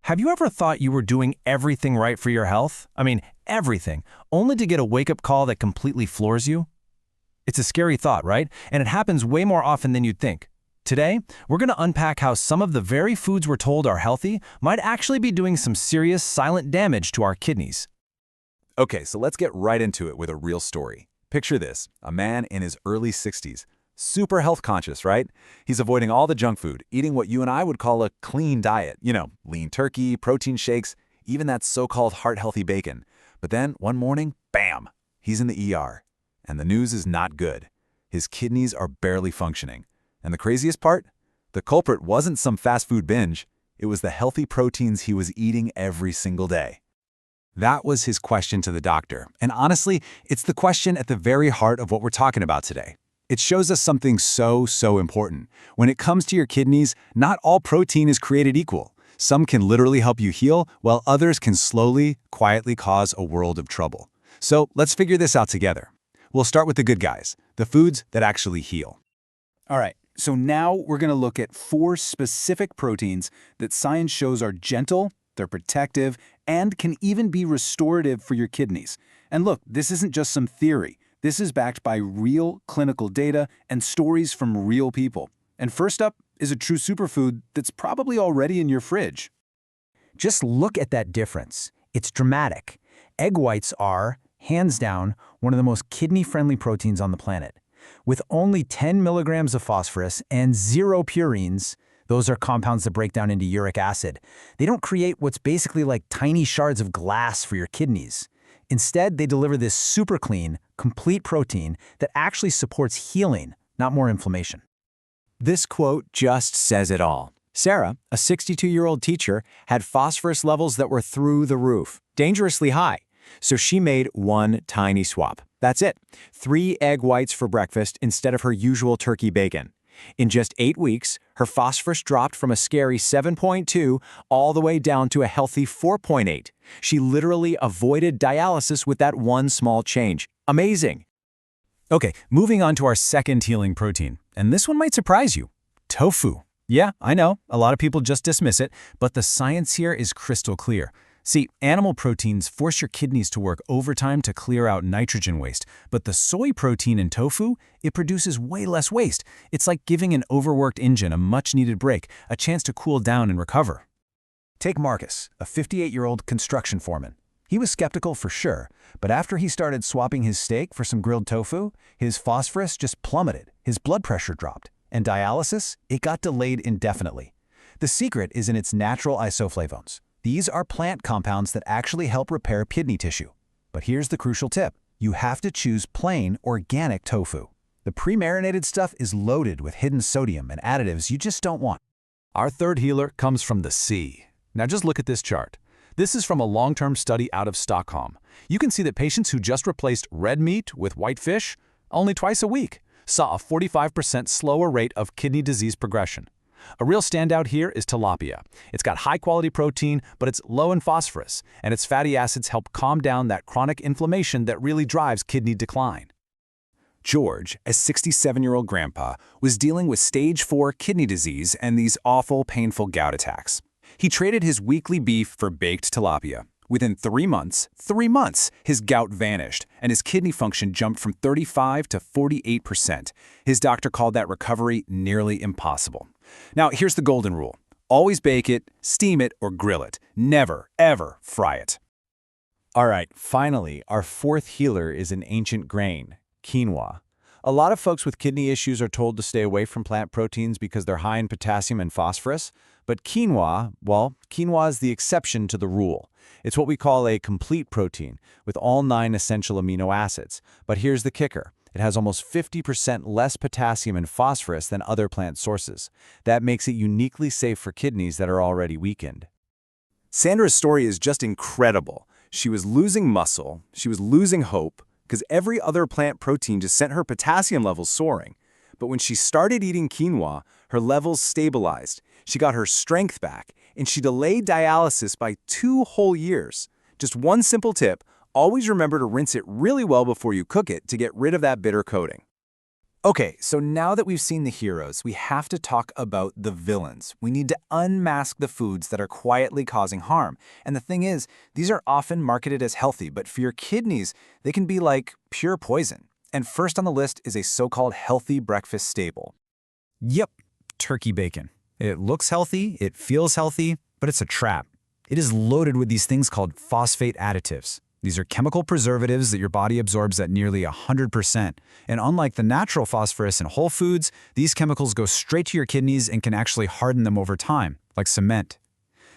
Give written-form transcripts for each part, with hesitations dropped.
Have you ever thought you were doing everything right for your health? I mean, everything, only to get a wake-up call that completely floors you? It's a scary thought, right? And it happens way more often than you'd think. Today, we're going to unpack how some of the very foods we're told are healthy might actually be doing some serious silent damage to our kidneys. Okay, so let's get right into it with a real story. Picture this, a man in his early 60s, super health conscious, right? He's avoiding all the junk food, eating what you and I would call a clean diet. Lean turkey, protein shakes, even that so-called heart-healthy bacon. But then, one morning, bam, he's in the ER. And the news is not good. His kidneys are barely functioning. And the craziest part? The culprit wasn't some fast food binge. It was the healthy proteins he was eating every single day. That was his question to the doctor. And honestly, it's the question at the very heart of what we're talking about today. It shows us something so important. When it comes to your kidneys, not all protein is created equal. Some can literally help you heal, while others can slowly, quietly cause a world of trouble. So let's figure this out together. We'll start with the good guys, the foods that actually heal. All right, so now we're going to look at 4 specific proteins that science shows are gentle, they're protective, and can even be restorative for your kidneys. And look, this isn't just some theory. This is backed by real clinical data and stories from real people. And first up is a true superfood that's probably already in your fridge. Just look at that difference. It's dramatic. Egg whites are, hands down, one of the most kidney-friendly proteins on the planet. With only 10 milligrams of phosphorus and 0 purines, those are compounds that break down into uric acid. They don't create what's basically like tiny shards of glass for your kidneys. Instead, they deliver this super clean, complete protein that actually supports healing, not more inflammation. This quote just says it all. Sarah, a 62-year-old teacher, had phosphorus levels that were through the roof, dangerously high. So she made one tiny swap. That's it. 3 egg whites for breakfast instead of her usual turkey bacon. In just 8 weeks, her phosphorus dropped from a scary 7.2 all the way down to a healthy 4.8. She literally avoided dialysis with that one small change. Amazing! Okay, moving on to our second healing protein. And this one might surprise you. Tofu. Yeah, I know, a lot of people just dismiss it, but the science here is crystal clear. See, animal proteins force your kidneys to work overtime to clear out nitrogen waste, but the soy protein in tofu, it produces way less waste. It's like giving an overworked engine a much-needed break, a chance to cool down and recover. Take Marcus, a 58-year-old construction foreman. He was skeptical for sure, but after he started swapping his steak for some grilled tofu, his phosphorus just plummeted, his blood pressure dropped, and dialysis, it got delayed indefinitely. The secret is in its natural isoflavones. These are plant compounds that actually help repair kidney tissue. But here's the crucial tip. You have to choose plain, organic tofu. The pre-marinated stuff is loaded with hidden sodium and additives you just don't want. Our third healer comes from the sea. Now just look at this chart. This is from a long-term study out of Stockholm. You can see that patients who just replaced red meat with white fish, only twice a week, saw a 45% slower rate of kidney disease progression. A real standout here is tilapia. It's got high-quality protein, but it's low in phosphorus, and its fatty acids help calm down that chronic inflammation that really drives kidney decline. George, a 67-year-old grandpa, was dealing with stage 4 kidney disease and these awful, painful gout attacks. He traded his weekly beef for baked tilapia. Within 3 months, his gout vanished, and his kidney function jumped from 35 to 48%. His doctor called that recovery nearly impossible. Now, here's the golden rule. Always bake it, steam it, or grill it. Never, ever fry it. All right, finally, our fourth healer is an ancient grain, quinoa. A lot of folks with kidney issues are told to stay away from plant proteins because they're high in potassium and phosphorus. But quinoa, well, quinoa is the exception to the rule. It's what we call a complete protein with all 9 essential amino acids. But here's the kicker. It has almost 50% less potassium and phosphorus than other plant sources. That makes it uniquely safe for kidneys that are already weakened. Sandra's story is just incredible. She was losing muscle, she was losing hope, because every other plant protein just sent her potassium levels soaring. But when she started eating quinoa, her levels stabilized. She got her strength back, and she delayed dialysis by 2 whole years. Just one simple tip, always remember to rinse it really well before you cook it to get rid of that bitter coating. Okay, so now that we've seen the heroes, we have to talk about the villains. We need to unmask the foods that are quietly causing harm. And the thing is, these are often marketed as healthy, but for your kidneys, they can be like pure poison. And first on the list is a so-called healthy breakfast staple. Yep, turkey bacon. It looks healthy, it feels healthy, but it's a trap. It is loaded with these things called phosphate additives. These are chemical preservatives that your body absorbs at nearly 100%. And unlike the natural phosphorus in whole foods, these chemicals go straight to your kidneys and can actually harden them over time, like cement.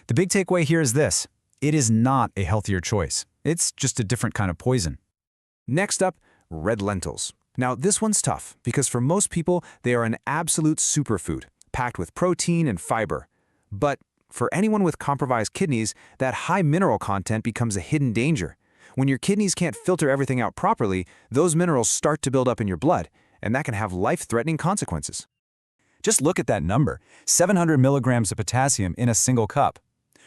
The big takeaway here is this: it is not a healthier choice. It's just a different kind of poison. Next up, red lentils. Now, this one's tough because for most people, they are an absolute superfood, packed with protein and fiber. But for anyone with compromised kidneys, that high mineral content becomes a hidden danger. When your kidneys can't filter everything out properly, those minerals start to build up in your blood, and that can have life-threatening consequences. Just look at that number, 700 milligrams of potassium in a single cup.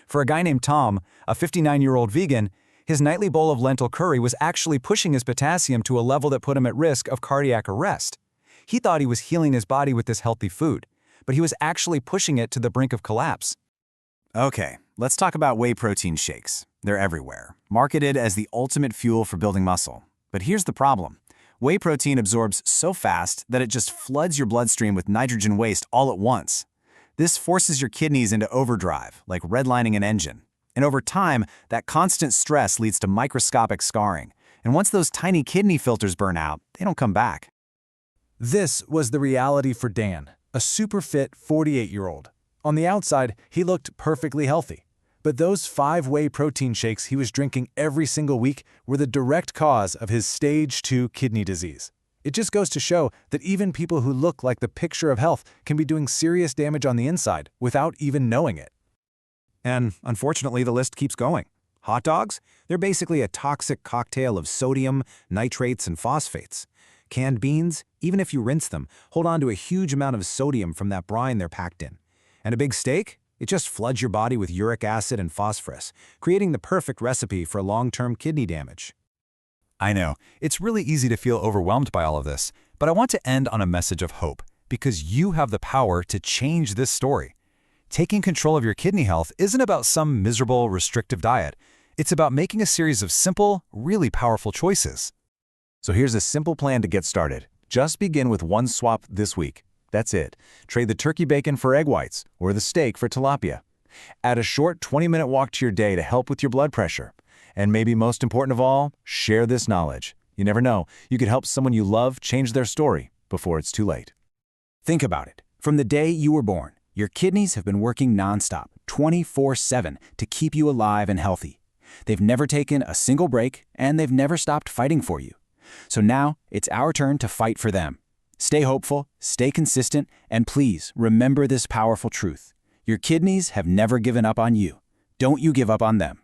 For a guy named Tom, a 59-year-old vegan, his nightly bowl of lentil curry was actually pushing his potassium to a level that put him at risk of cardiac arrest. He thought he was healing his body with this healthy food, but he was actually pushing it to the brink of collapse. Okay, let's talk about whey protein shakes. They're everywhere, marketed as the ultimate fuel for building muscle. But here's the problem. Whey protein absorbs so fast that it just floods your bloodstream with nitrogen waste all at once. This forces your kidneys into overdrive, like redlining an engine. And over time, that constant stress leads to microscopic scarring. And once those tiny kidney filters burn out, they don't come back. This was the reality for Dan, a super fit 48-year-old. On the outside, he looked perfectly healthy. But those 5 whey protein shakes he was drinking every single week were the direct cause of his stage 2 kidney disease. It just goes to show that even people who look like the picture of health can be doing serious damage on the inside without even knowing it. And unfortunately, the list keeps going. Hot dogs? They're basically a toxic cocktail of sodium, nitrates, and phosphates. Canned beans, even if you rinse them, hold on to a huge amount of sodium from that brine they're packed in. And a big steak? It just floods your body with uric acid and phosphorus, creating the perfect recipe for long-term kidney damage. I know, it's really easy to feel overwhelmed by all of this, but I want to end on a message of hope, because you have the power to change this story. Taking control of your kidney health isn't about some miserable, restrictive diet. It's about making a series of simple, really powerful choices. So here's a simple plan to get started. Just begin with one swap this week. That's it. Trade the turkey bacon for egg whites or the steak for tilapia. Add a short 20-minute walk to your day to help with your blood pressure. And maybe most important of all, share this knowledge. You never know, you could help someone you love change their story before it's too late. Think about it. From the day you were born, your kidneys have been working nonstop, 24/7, to keep you alive and healthy. They've never taken a single break, and they've never stopped fighting for you. So now, it's our turn to fight for them. Stay hopeful, stay consistent, and please remember this powerful truth. Your kidneys have never given up on you. Don't you give up on them.